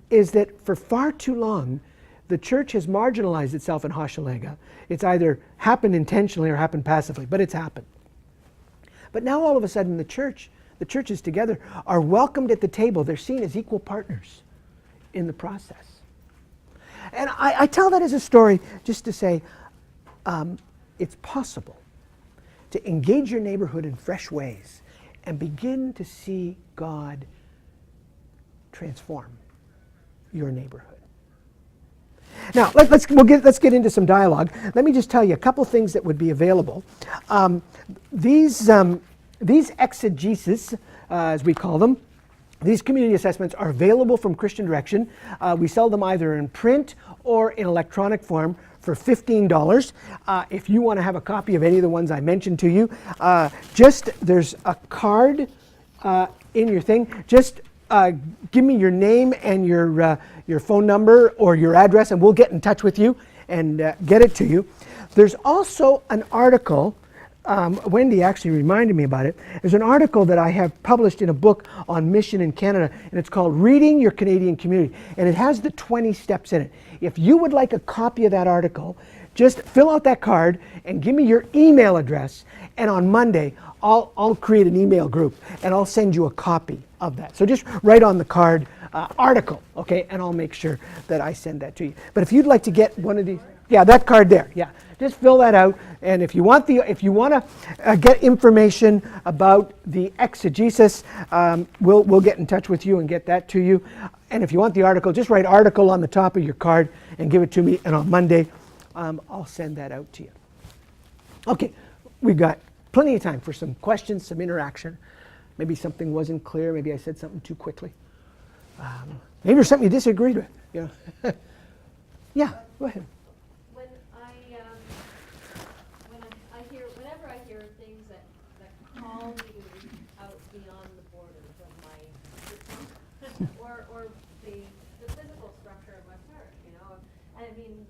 Speaker 1: is that for far too long, the church has marginalized itself in Hochelaga. It's either happened intentionally or happened passively, but it's happened. But now all of a sudden the churches together are welcomed at the table. They're seen as equal partners in the process. And I tell that as a story just to say it's possible to engage your neighborhood in fresh ways and begin to see God transform your neighborhood. Now, let's get into some dialogue. Let me just tell you a couple things that would be available. These exegesis, as we call them, these community assessments are available from Christian Direction. We sell them either in print or in electronic form for $15. If you want to have a copy of any of the ones I mentioned to you, there's a card in your thing. Just give me your name and your phone number or your address, and we'll get in touch with you and get it to you. There's also an article. Wendy actually reminded me about it. There's an article that I have published in a book on mission in Canada, and it's called Reading Your Canadian Community, and it has the 20 steps in it. If you would like a copy of that article, just fill out that card and give me your email address, and on Monday I'll create an email group and I'll send you a copy of that. So just write on the card article, okay, and I'll make sure that I send that to you. But if you'd like to get one of these, yeah, that card there, yeah. Just fill that out, and if you want to get information about the exegesis, we'll get in touch with you and get that to you. And if you want the article, just write article on the top of your card and give it to me, and on Monday I'll send that out to you. Okay, we've got plenty of time for some questions, some interaction. Maybe something wasn't clear. Maybe I said something too quickly. Maybe there's something you disagreed with. You know? Yeah, go ahead.
Speaker 4: Whenever I hear things that call me out beyond the borders of my system, or the physical structure of my parish, you know, and I mean,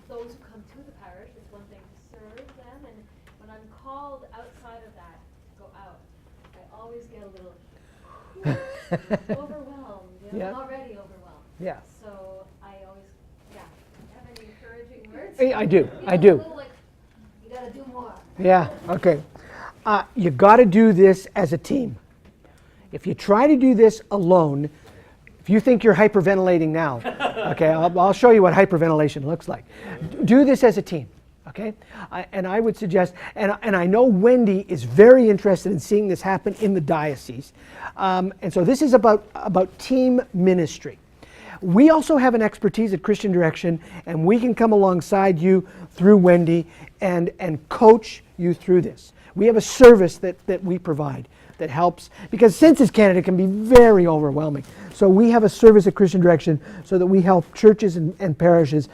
Speaker 4: those who come to the parish, it's one thing to serve them, and when I'm called outside of that, go out, I always get a little overwhelmed. You know,
Speaker 1: Yeah.
Speaker 4: I'm already overwhelmed.
Speaker 1: Yeah.
Speaker 4: So I always, have any encouraging words?
Speaker 1: I do.
Speaker 4: A little like, you gotta do more.
Speaker 1: Yeah, okay. You got to do this as a team. If you try to do this alone, if you think you're hyperventilating now, okay, I'll show you what hyperventilation looks like. Do this as a team, okay? And I would suggest, and I know Wendy is very interested in seeing this happen in the diocese. And so this is about team ministry. We also have an expertise at Christian Direction, and we can come alongside you through Wendy and coach you through this. We have a service that we provide that helps, because Census Canada can be very overwhelming. So we have a service at Christian Direction so that we help churches and parishes.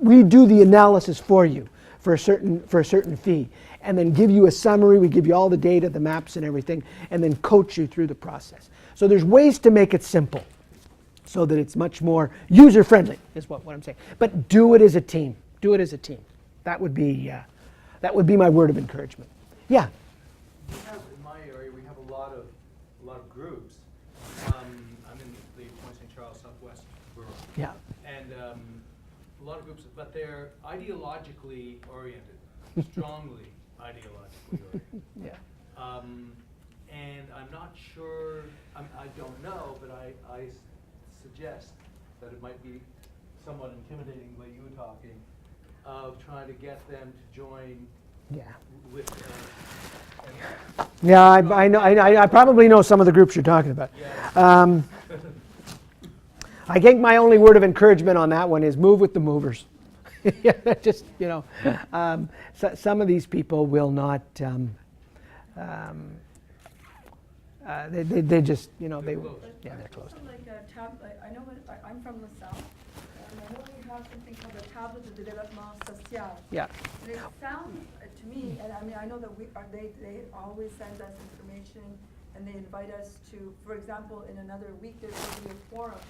Speaker 1: We do the analysis for you for a certain fee, and then give you a summary. We give you all the data, the maps and everything, and then coach you through the process. So there's ways to make it simple so that it's much more user-friendly, is what I'm saying. But do it as a team. Do it as a team. That would be my word of encouragement. Yeah.
Speaker 3: We have, in my area, we have a lot of groups. I'm in the Point St. Charles Southwest Borough.
Speaker 1: Yeah.
Speaker 3: And a lot of groups, but they're ideologically oriented, strongly ideologically oriented.
Speaker 1: Yeah.
Speaker 3: And I'm not sure, I don't know, but I suggest that it might be somewhat intimidating the way you were talking, of trying to get them to join
Speaker 1: Yeah.
Speaker 3: with.
Speaker 1: Yeah, I probably know some of the groups you're talking about.
Speaker 3: Yeah.
Speaker 1: I think my only word of encouragement on that one is move with the movers. Just, some of these people will not, they just, they, yeah, they're close.
Speaker 2: Like a I know I'm from LaSalle, and I know we have something called the Table de Développement Social.
Speaker 1: Yeah.
Speaker 2: And it sounds to me, and I know that they always send us information, and they invite us to, for example, in another week there will be a forum.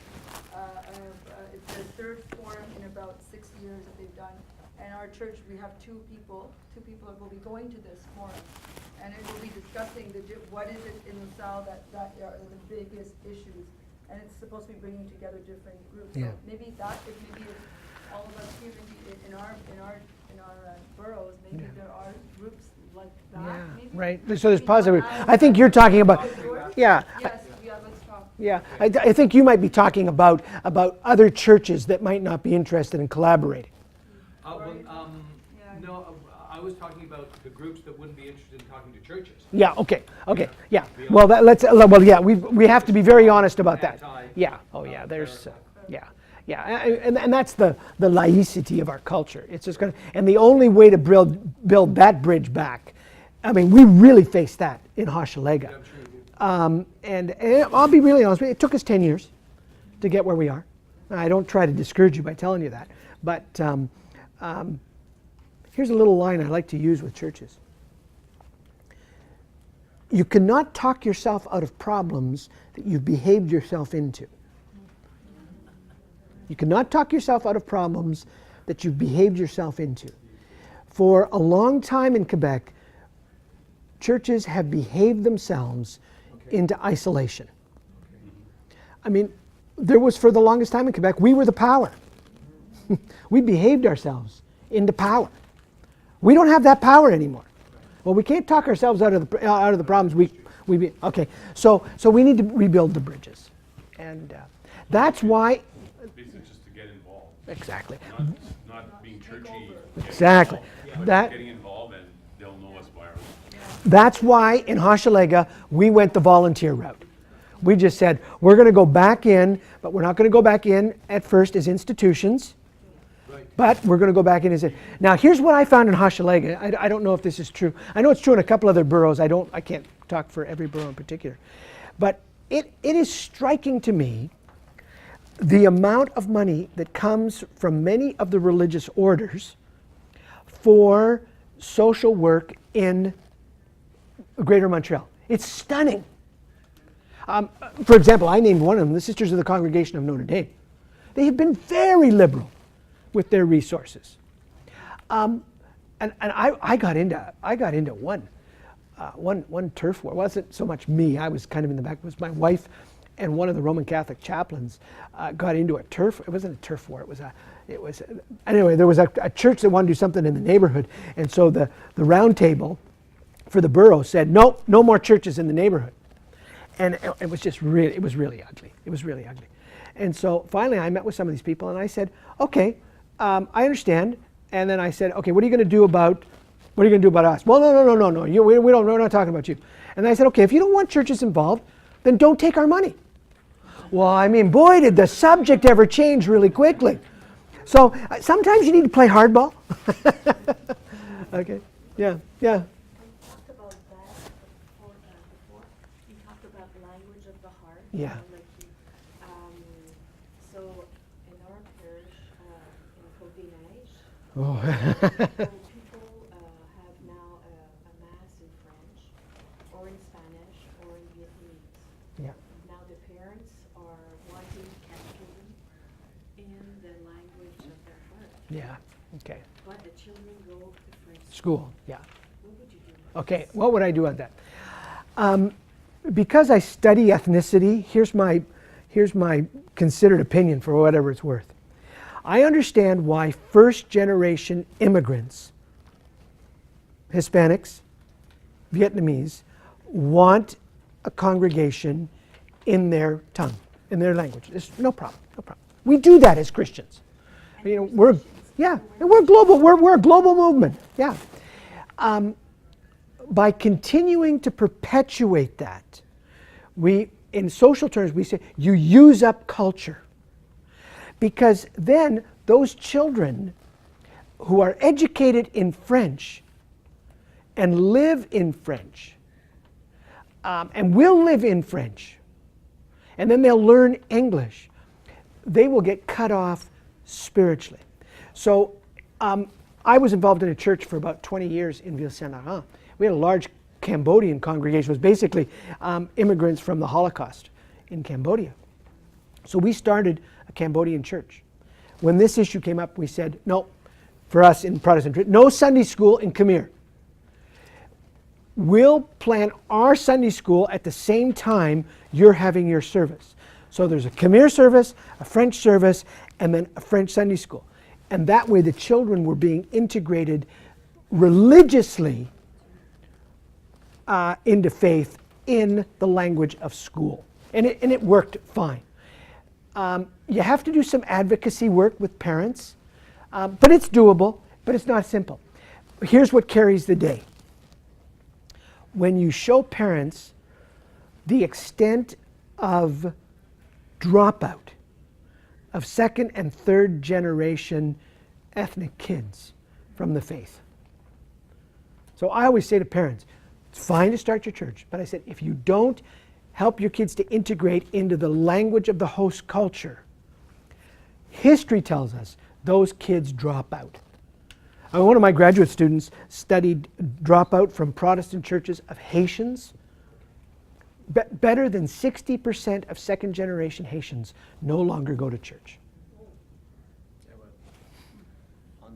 Speaker 2: It's their third forum in about 6 years that they've done. And our church, we have two people will be going to this forum. And it will be discussing what is it in LaSalle that are the biggest issues. And it's supposed to be bringing together different groups.
Speaker 1: Yeah.
Speaker 2: So maybe if all of us here, maybe in our boroughs, maybe
Speaker 1: Yeah.
Speaker 2: there are groups like that.
Speaker 1: Yeah,
Speaker 2: maybe.
Speaker 1: right. So there's
Speaker 2: Maybe
Speaker 1: positive.
Speaker 2: not
Speaker 1: I think you're talking about,
Speaker 2: outdoors.
Speaker 1: yeah.
Speaker 2: Yes, let's talk.
Speaker 1: Yeah, I think you might be talking about other churches that might not be interested in collaborating.
Speaker 3: No, I was talking about the groups that wouldn't be interested in talking to churches.
Speaker 1: Yeah. Okay. Yeah. Well, we have to be very honest about that. Yeah. Oh, yeah. There's. Yeah. And that's the laicity of our culture. It's just and the only way to build that bridge back. I mean, we really faced that in Hochelaga.
Speaker 3: I'm sure you do.
Speaker 1: And I'll be really honest with you, it took us 10 years to get where we are. I don't try to discourage you by telling you that, but here's a little line I like to use with churches. You cannot talk yourself out of problems that you've behaved yourself into. You cannot talk yourself out of problems that you've behaved yourself into. For a long time in Quebec, churches have behaved themselves into isolation. I mean, there was, for the longest time in Quebec, we were the power. We behaved ourselves into power. We don't have that power anymore. Well, we can't talk ourselves out of the problems. Okay. So we need to rebuild the bridges, and that's why.
Speaker 5: Basically, just to get involved.
Speaker 1: Exactly.
Speaker 5: Not being churchy.
Speaker 1: Exactly.
Speaker 5: Getting involved, and they'll know us by our.
Speaker 1: That's why in Hochelaga we went the volunteer route. We just said we're going to go back in, but we're not going to go back in at first as institutions. But we're going to go back in and say, now here's what I found in Hochelaga. I don't know if this is true. I know it's true in a couple other boroughs. I can't talk for every borough in particular. But it is striking to me the amount of money that comes from many of the religious orders for social work in Greater Montreal. It's stunning. For example, I named one of them, the Sisters of the Congregation of Notre Dame. They have been very liberal with their resources, and I got into one turf war. It wasn't so much me. I was kind of in the back. It was my wife and one of the Roman Catholic chaplains got into a turf. It wasn't a turf war. Anyway. There was a church that wanted to do something in the neighborhood, and so the round table for the borough said no more churches in the neighborhood, and it was really ugly. It was really ugly, and so finally I met with some of these people and I said, okay. I understand, and then I said, okay, what are you going to do about us? Well, no. We're not talking about you. And I said, okay, if you don't want churches involved, then don't take our money. Well, I mean, boy, did the subject ever change really quickly. So sometimes you need to play hardball. Okay, yeah.
Speaker 4: We talked about that before.
Speaker 1: Yeah.
Speaker 4: So in our parish, in Covinaige,
Speaker 1: Oh.
Speaker 4: people have now a mass in French, or in Spanish, or in Vietnamese.
Speaker 1: Yeah.
Speaker 4: Now the parents are wanting catechism in the language of their heart,
Speaker 1: Yeah. Okay.
Speaker 4: but the children go to French
Speaker 1: School. Yeah.
Speaker 4: What would you do?
Speaker 1: Okay. What would I do on that? Because I study ethnicity, here's my considered opinion for whatever it's worth. I understand why first generation immigrants, Hispanics, Vietnamese, want a congregation in their tongue, in their language. There's no problem, no problem. We do that as Christians. You know, we're global. We're a global movement. Yeah. By continuing to perpetuate that, in social terms, we say you use up culture. Because then those children who are educated in French and live in French, and will live in French, and then they'll learn English, they will get cut off spiritually. So I was involved in a church for about 20 years in Ville-Saint-Laurent. We had a large Cambodian congregation. It was basically immigrants from the Holocaust in Cambodia. So we started a Cambodian church. When this issue came up, we said, no, for us in Protestant church, no Sunday school in Khmer. We'll plan our Sunday school at the same time you're having your service. So there's a Khmer service, a French service, and then a French Sunday school. And that way the children were being integrated religiously into faith in the language of school. And it worked fine. You have to do some advocacy work with parents, but it's doable, but it's not simple. Here's what carries the day. When you show parents the extent of dropout of second and third generation ethnic kids from the faith. So I always say to parents, it's fine to start your church, but I said, if you don't help your kids to integrate into the language of the host culture, history tells us those kids drop out. One of my graduate students studied dropout from Protestant churches of Haitians. Better than 60% of second generation Haitians no longer go to church.
Speaker 6: Yeah, but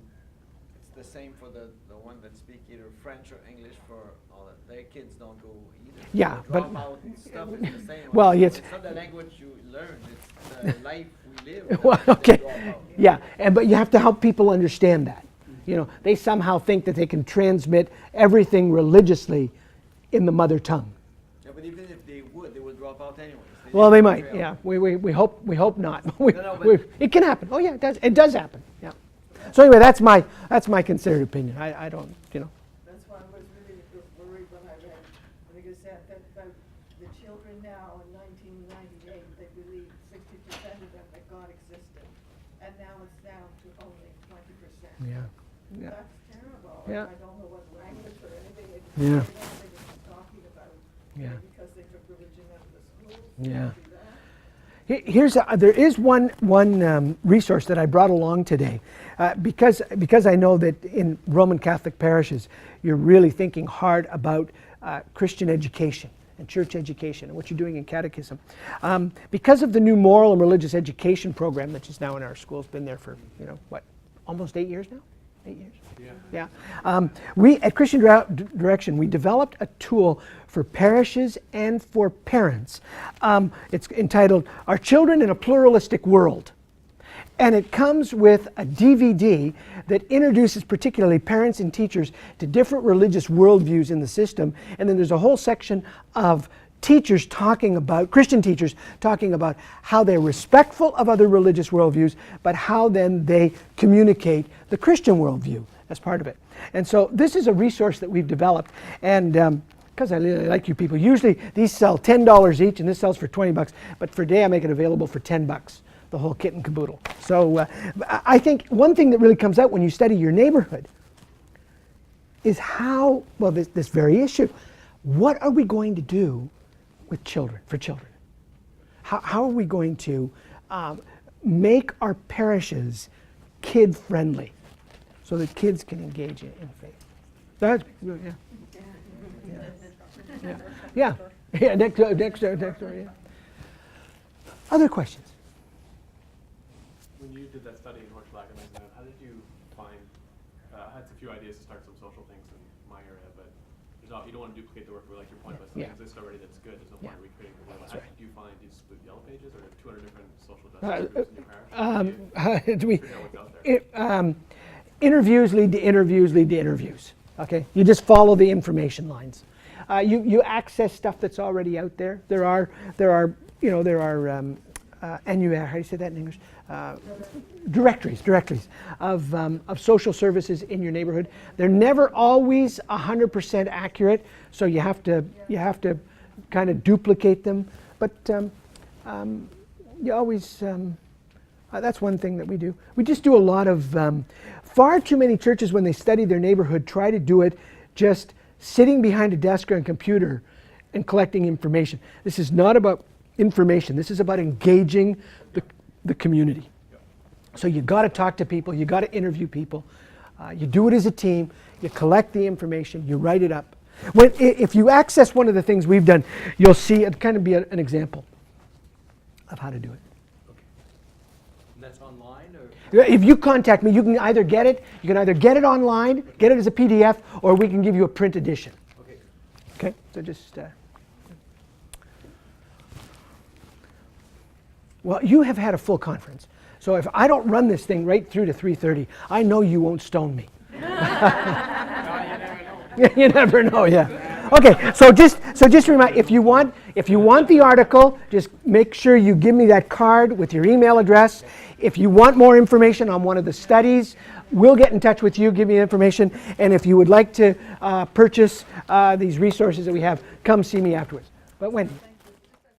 Speaker 6: it's the same for the one that speak either French or English for all that. Their kids don't go either.
Speaker 1: Yeah,
Speaker 6: The
Speaker 1: but
Speaker 6: dropout stuff is the same.
Speaker 1: well,
Speaker 6: it's
Speaker 1: yes.
Speaker 6: not the language you learn, it's the life we live.
Speaker 1: Well,
Speaker 6: that
Speaker 1: okay,
Speaker 6: drop out.
Speaker 1: yeah, but you have to help people understand that. You know, they somehow think that they can transmit everything religiously in the mother tongue.
Speaker 6: Yeah, but even if they will drop out anyways.
Speaker 1: Well, they
Speaker 6: just
Speaker 1: might.
Speaker 6: trail.
Speaker 1: Yeah, we hope not.
Speaker 6: No, but-
Speaker 1: It can happen. Oh yeah, it does happen. Yeah. So anyway, that's my considered opinion. I don't, you know.
Speaker 2: That's why I was really worried when I read, because that the children now in 1998, they believe 60% of them that God existed, and now it's down to only 20%.
Speaker 1: Yeah. Yeah.
Speaker 2: That's terrible.
Speaker 1: Yeah.
Speaker 2: I don't know what language or anything
Speaker 1: Yeah.
Speaker 2: it's talking about.
Speaker 1: Yeah.
Speaker 2: Because they took religion out of the schools.
Speaker 1: Yeah.
Speaker 2: Do that.
Speaker 1: There is one resource that I brought along today, because I know that in Roman Catholic parishes you're really thinking hard about Christian education and church education and what you're doing in catechism. Because of the new moral and religious education program that is now in our schools, been there for almost 8 years now. 8 years. Yeah. We at Christian Direction, we developed a tool for parishes and for parents. It's entitled "Our Children in a Pluralistic World," and it comes with a DVD that introduces particularly parents and teachers to different religious worldviews in the system. And then there's a whole section of teachers talking about, Christian teachers talking about how they're respectful of other religious worldviews, but how then they communicate the Christian worldview as part of it. And so this is a resource that we've developed, and because I really like you people, usually these sell $10 each, and this sells for $20, but for today I make it available for $10, the whole kit and caboodle. So I think one thing that really comes out when you study your neighborhood is how, well, this very issue, what are we going to do with children, for children? how are we going to make our parishes kid-friendly so that kids can engage in faith? That's, yeah. Yeah. Yeah, next door, yeah. Other questions?
Speaker 7: When you did that study in Hochschlag, how did you find, I had a few ideas to start some social things in my area, but you don't want to duplicate the work, like your point about something exists already that's good, there's no point in recreating the wheel. How did you find, do you split yellow pages or 200 different social justice groups in your parish?
Speaker 1: Do we,
Speaker 7: Figure out what's out there.
Speaker 1: interviews lead to interviews lead to interviews. Okay, you just follow the information lines. You access stuff that's already out there. There are annuaire, how do you say that in English? Directories of social services in your neighborhood. They're never always 100% accurate, so you have to kind of duplicate them. But you always that's one thing that we do. We just do a lot of far too many churches when they study their neighborhood try to do it just sitting behind a desk or a computer and collecting information. This is not about information. This is about engaging the community. So you got to talk to people. You got to interview people. You do it as a team. You collect the information. You write it up. If you access one of the things we've done, you'll see it kind of be an example of how to do it.
Speaker 3: Okay. And that's online, or?
Speaker 1: If you contact me, you can either get it online, get it as a PDF, or we can give you a print edition.
Speaker 3: Okay.
Speaker 1: Okay, so just. Well, you have had a full conference, so if I don't run this thing right through to 3:30, I know you won't stone me. You never know, yeah. Okay, so just remind, if you want the article, just make sure you give me that card with your email address. If you want more information on one of the studies, we'll get in touch with you, give you information, and if you would like to purchase these resources that we have, come see me afterwards. But Wendy.